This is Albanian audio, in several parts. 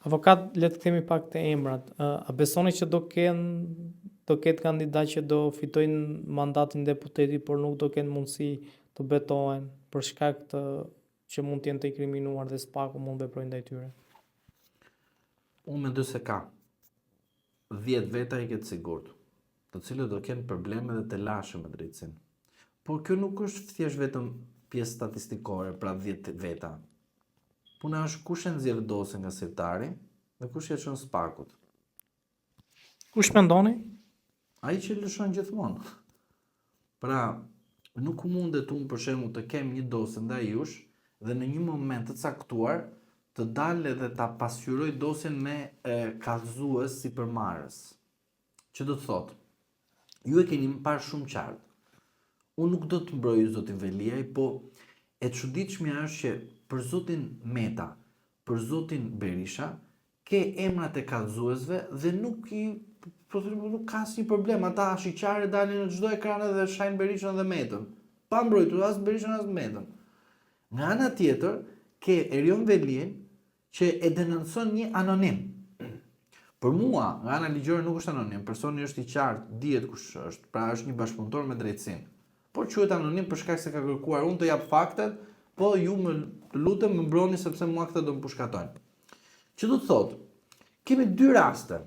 Avokat, le të themi pak të emrat. A besoni që do ketë kandidat që do fitojnë mandatin deputeti, por nuk do kenë mundësi të betohen për shkak të që mund të jenë të inkriminuar dhe Spaku mund veprojnë ndaj tyre? Unë mendoj se ka 10 veta i këtë sigurt, të cilët do kenë probleme dhe të lashë me drejtësinë. Por kjo nuk është thjesht vetëm pjesë statistikore, pra 10 veta. Puna është kush e nxjerr dosën nga sirtari dhe kush e çon Spakut. Kush mendoni? Ai që lëshon gjithmonë. Pra, nuk mundet unë për shembull të kem një dosë ndaj jush dhe në një moment të caktuar të dalë dhe ta pasqyroj dosjen me kallëzues sipërmarrës. Që do të thotë, ju e keni më parë shumë qartë. Unë nuk do të mbroj zotin Veliaj, po e çuditshmja është që për zotin Meta, për zotin Berisha, ke emrat e kallëzuesve dhe nuk ka asnjë problem. Ata shiqare dalin në çdo ekran dhe shajnë Berishën dhe Metën. Pa mbrojtur as Berishën as Metën. Nga ana tjetër, ke Erion Veliajn që e denoncon një anonim. Për mua, nga ana ligjore nuk është anonim, personi është i qartë, dihet kush është, pra është një bashkëpunëtor me drejtësinë. Por quhet anonim për shkak se ka kërkuar unë të jap faktet, po ju më lutem më mbroni sepse mua këta do më pushkatojnë. Që do të thotë, kemi 2 raste.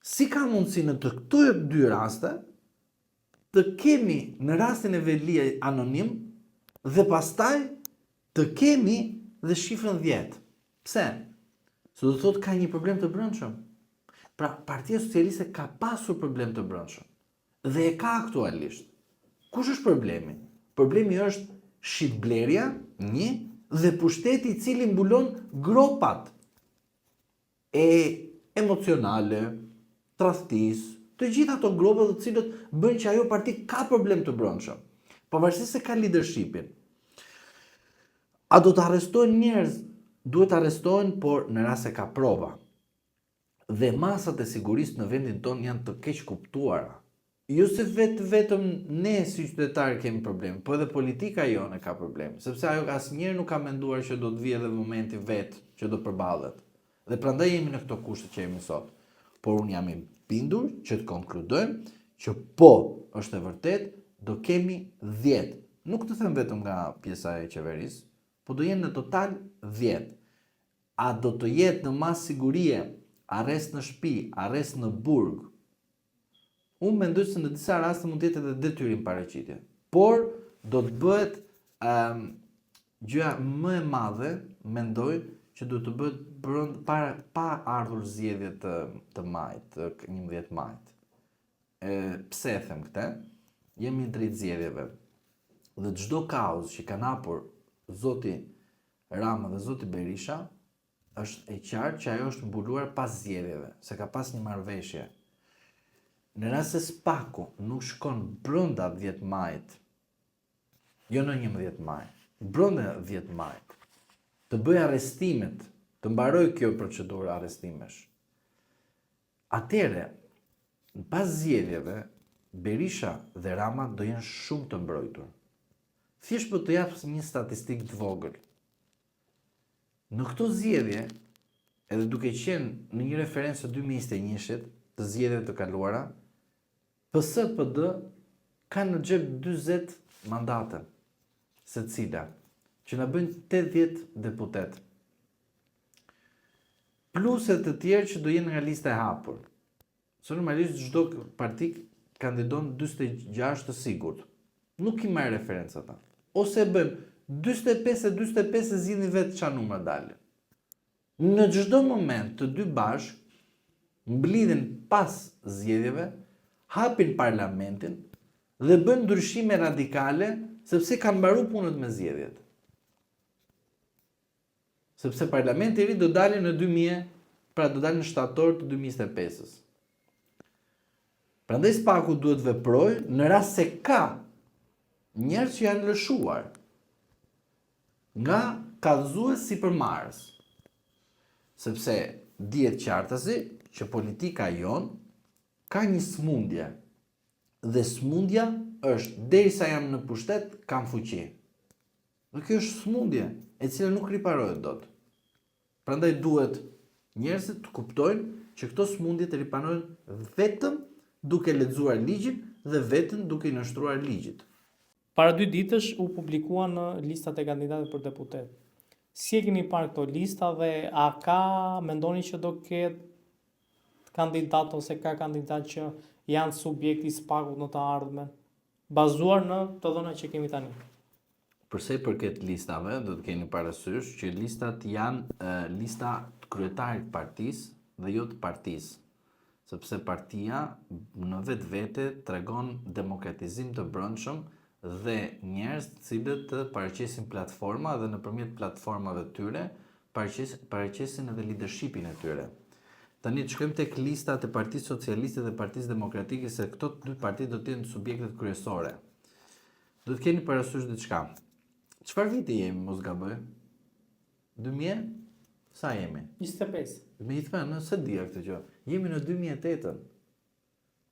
Si ka mundësi në të këto 2 raste të kemi në rastin e Veliaj anonim dhe pastaj të kemi dhe shifrën 10. Pse? Se do të thotë ka një problem të brendshëm. Pra, Partia Socialiste ka pasur problem të brendshëm. Dhe e ka aktualisht. Kush është problemi? Problemi është shitblerja, një, dhe pushteti i cili mbulon gropat e emocionale, tradhtis, të gjitha ato gropa të cilët bëjnë që ajo parti ka problem të brendshëm. Pavarësisht se ka leadershipin. A do të arrestojnë njerëz? Duhet arrestohen, por në rast se ka prova. Dhe masat e sigurisë në vendin ton janë të keq kuptuara. Jo se vetëm ne si qytetarë kemi problem, po edhe politika jone ka problem, sepse ajo asnjëherë nuk ka menduar që do të vijë edhe momenti vet që do përballet. Dhe prandaj jemi në këto kushte që jemi sot. Por unë jam i bindur që të konkludojmë që po, është e vërtet, do kemi 10. Nuk të them vetëm nga pjesa e qeverisë, po do jenë në total 10. A do të jetë në mas sigurie, arrest në shtëpi, arrest në burg? Unë mendoj se në disa raste mund të jetë edhe detyrim paraqitje. Por do të bëhet gjëja më e madhe, mendoj, që do të bëhet pa ardhur zgjedhje të majit, të 11 majit. Pse e them këtë? Jemi drejt zgjedhjeve. Dhe çdo kaos që kanë hapur zoti Rama dhe zoti Berisha, është e qartë që ajo është mbuluar pas zgjedhjeve, se ka pas një marrëveshje. Në rast se Spaku nuk shkon brenda 10 majit, jo në 11 maj, brenda 10 majit, të bëj arrestimet, të mbaroj kjo procedurë arrestimesh. Atëre, pas zgjedhjeve, Berisha dhe Rama do jenë shumë të mbrojtur. Thjesht po të jap një statistikë të vogël. Në këto zgjedhje, edhe duke qenë në një referencë të 2021-shit, të zgjedhjeve të kaluara, PS-PD ka në xhep 40 mandate, secila, që na bëjnë 80 deputet. Pluset të tjerë që do jenë nga lista e hapur. Se normalisht çdo parti kandidon 46 të sigurt. Nuk i marr referencë ata. Ose bëjmë 45 e zgjidhni vetë çfarë numër dalë. Në çdo moment të dy bashk mblidhen pas zgjedhjeve, hapin parlamentin dhe bën ndryshime radikale sepse kanë mbaruar punët me zgjedhjet. Sepse parlamenti i ri do dalë në 2000, pra do dalë në shtator të 2025-s. Prandaj Spaku duhet veprojë në rast se ka njerëz që janë lëshuar nga kallëzues sipërmarrës. Sepse dihet qartësi që politika jon ka një smundje. Dhe smundja është derisa jam në pushtet, kam fuqi. Dhe kjo është smundje e cila nuk riparohet dot. Prandaj duhet njerëzit të kuptojnë që këto smundje të ripanojnë vetëm duke lexuar ligjin dhe vetëm duke i nështruar ligjit. Para 2 ditësh u publikuan listat e kandidatëve për deputet. Si e keni parë këto lista dhe mendoni që do ketë kandidat ose ka kandidat që janë subjekti i spakut në të ardhmen, bazuar në të dhënat që kemi tani? Përse i përket listave, do të keni parasysh që listat janë lista të kryetarit partisë dhe jo të partisë, sepse partia në vetvete tregon demokratizim të brendshëm dhe njerëz të cilët të paraqesin platforma dhe nëpërmjet platformave të tyre paraqesin edhe leadershipin e tyre. Tani të shkojmë tek listat e Partisë Socialiste dhe Partisë Demokratike, se këto dy parti do të jenë subjektet kryesore. Do të keni parasysh diçka. Çfarë viti jemi, mos gaboj? 2000? Sa jemi? 25. Me i thënë, se dia këtë gjë. Jemi në 2008-ën.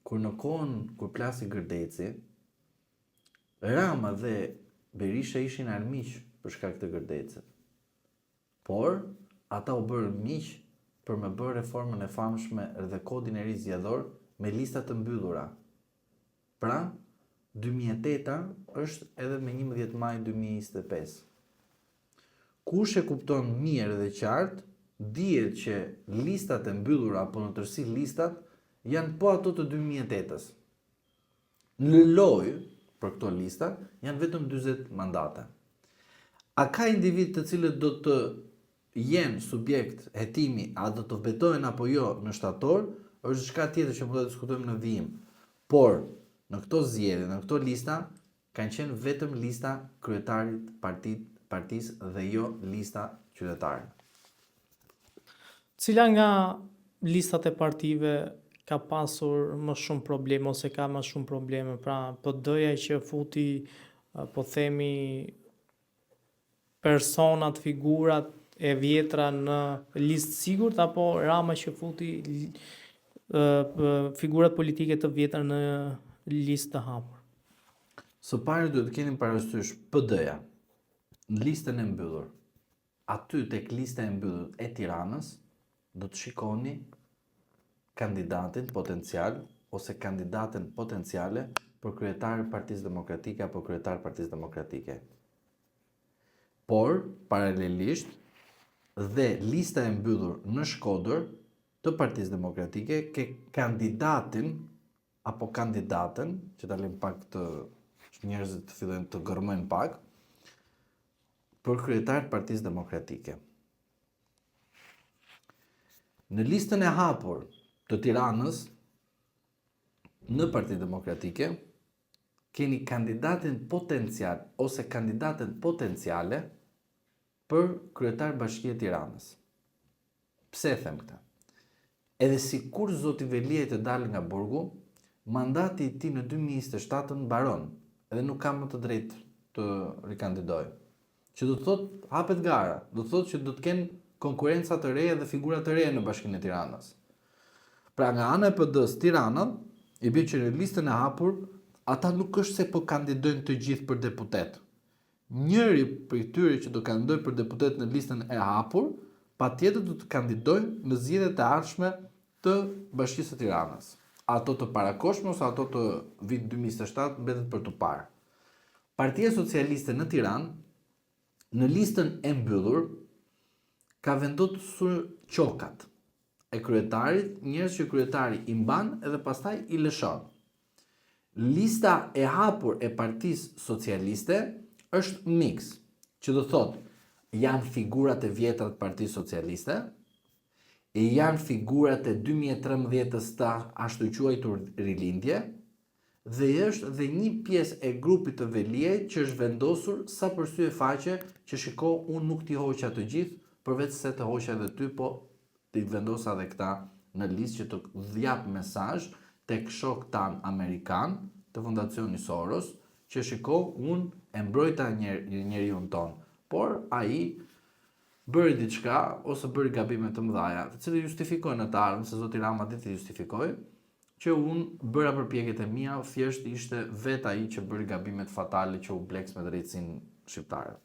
Kur në kohën kur plasi Gërdeci, Rama dhe Berisha ishin armiq për shkak të Gërdecit. Por ata u bërën miq për me bërë reformën e famshme dhe kodin e ri zgjedhor me lista të mbyllura. Pra, 2008-a është edhe me 11 maj 2025. Kush e kupton mirë dhe qartë, dihet që listat e mbyllura apo në tërësi listat janë po ato të 2008-ës. Në lojë për këto lista janë vetëm 40 mandate. A ka individ të cilët do të jenë subjekt hetimi, a do të vetohen apo jo në shtator, është diçka tjetër që mund ta diskutojmë në vijim. Por në këto zgjedhje, në këto lista kanë qenë vetëm lista kryetarit partisë dhe jo lista qytetarë. Cila nga listat e partive ka pasur më shumë probleme ose ka më shumë probleme? Pra, PD-ja që futi, po themi, personat, figurat e vjetra në listë sigurt, apo Rama që futi figurat politike të vjetra në listë të hapur? Së pari duhet të keni parasysh PD-ja në listën e mbyllur. Aty tek lista e mbyllur e Tiranës do të shikoni kandidatin potencial ose kandidaten potenciale për kryetar Partisë Demokratike apo kryetar Partisë Demokratike. Por, paralelisht, dhe lista e mbyllur në Shkodër të Partisë Demokratike ke kandidatin apo kandidaten, që dalim pak të njerëzit të fillojnë të gërmojnë pak, për kryetar Partisë Demokratike. Në listën e hapur të Tiranës, në Partitë Demokratike, keni kandidatin potencial ose kandidaten potenciale për kryetar Bashkia e Tiranës. Pse them këtë? Edhe sikur zoti Veliaj të dalë nga burgu, mandati i tij në 2027 mbaron, edhe nuk ka më të drejtë të rikandidojë. Që do të thotë hapet gara, do të thotë që do të kenë konkurenca të reja dhe figura të reja në Bashkinë e Tiranës. Pra nga ana e PD-s Tirana, i bie që në listën e hapur, ata nuk është se po kandidojnë të gjithë për deputet. Njëri prej tyre që do kandidojë për deputet në listën e hapur, patjetër do të kandidojnë në zgjedhjet e ardhshme të Bashkisë së Tiranës. Ato të parakohshme ose ato të vitit 2027 mbetet për të parë. Partia Socialiste në Tiranë, në listën e mbyllur, ka vendosur qokat e kryetarit, njerëz që kryetari i mban edhe pastaj i lëshon. Lista e hapur e Partisë Socialiste është mix, që do thotë janë figurat e vjetra të Partisë Socialiste, janë figurat e 2013-ës të ashtu quajtur rilindje, dhe është dhe një pjesë e grupit të Veliajt që është vendosur sa për sy e faqe që shiko unë nuk t'i hoqa të gjithë, përveç se të hoqa edhe ty, po t'i vendosa edhe këta në listë që të dhjap mesazh tek shok tan amerikan të fondacioni Soros, që shiko unë e mbrojta njeriu ton, por ai bëri diçka ose bëri gabime të mëdha, të cilët justifikojnë të ardhmen, se zoti Rama ditë justifikoi, që unë bëra përpjekjet e mia, thjesht ishte vetë ai që bëri gabimet fatale që u bleks me drejtësinë shqiptare.